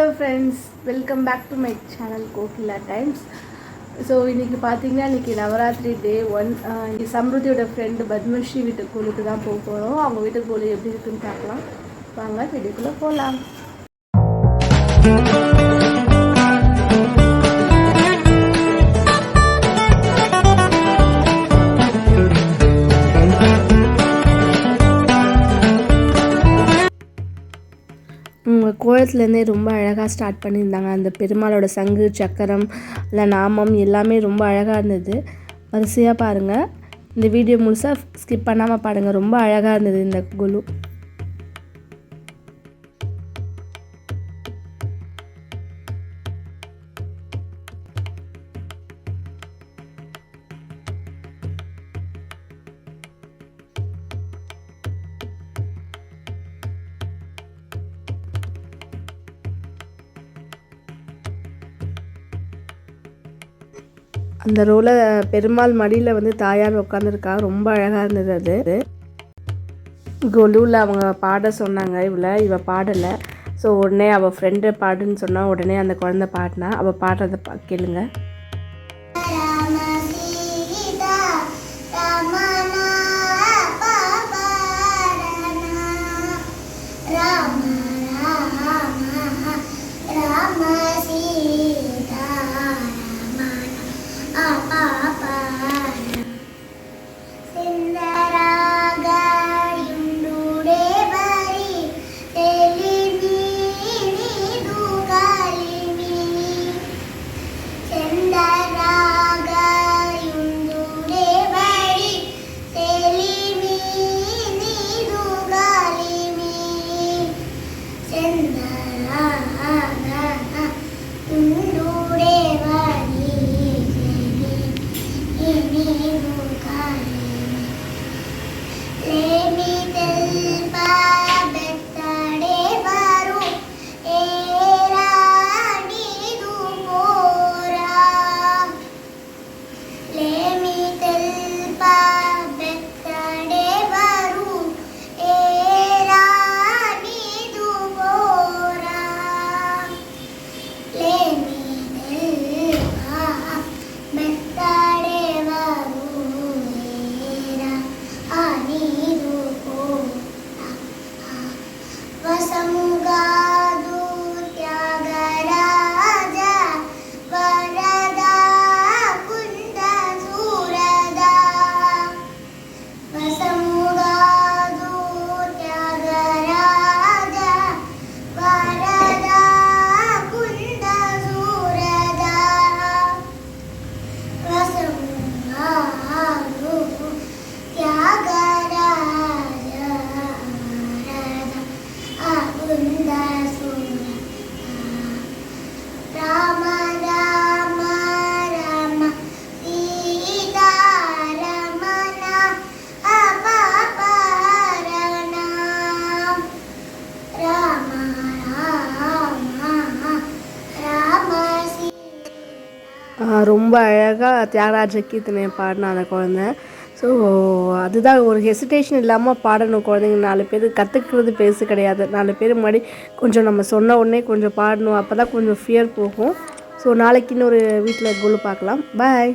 Hello friends, welcome back to my channel Kokila Times. So இன்றைக்கி பார்த்தீங்கன்னா இன்றைக்கி நவராத்திரி டே 1. இன்றைக்கி சம்ருதியோட ஃப்ரெண்டு பத்மஸ்ரீ வீட்டுக்கு தான் போக போகிறோம். அவங்க வீட்டுக்கு கோலி எப்படி இருக்குன்னு பார்க்கலாம். வாங்க வீட்டுக்குள்ளே போகலாம். கோலத்துலேருந்தே ரொம்ப அழகாக ஸ்டார்ட் பண்ணியிருந்தாங்க. அந்த பெருமாளோட சங்கு சக்கரம் இல்லை நாமம் எல்லாமே ரொம்ப அழகாக இருந்தது. வரிசையாக பாருங்கள், இந்த வீடியோ முழுசாக ஸ்கிப் பண்ணாமல் பாருங்கள். ரொம்ப அழகாக இருந்தது இந்த குலு. அந்த ரோல பெருமாள் மடியில் வந்து தாயார் உட்காந்துருக்கா. ரொம்ப அழகாக இருந்தது. அது கொலுவில் அவங்க பாட சொன்னாங்க. இவ பாடலை. ஸோ உடனே அவள் ஃப்ரெண்டு பாடுன்னு சொன்னால் உடனே அந்த குழந்தை பாடினா. அவள் பாடுறதை கேளுங்க. ரொம்ப அழகாக தியாகராஜ கீர்த்தனை பாடின அந்த குழந்தை. ஸோ அதுதான், ஒரு ஹெசிடேஷன் இல்லாமல் பாடணும். குழந்தைங்க 4 பேர் கற்றுக்கிறது பெருசு கிடையாது. 4 பேர் முன்னாடி கொஞ்சம் நம்ம சொன்ன உடனே கொஞ்சம் பாடணும். அப்போ தான் கொஞ்சம் ஃபியர் போகும். ஸோ நாளைக்கு இன்னொரு வீட்டில் குழு பார்க்கலாம். பாய்.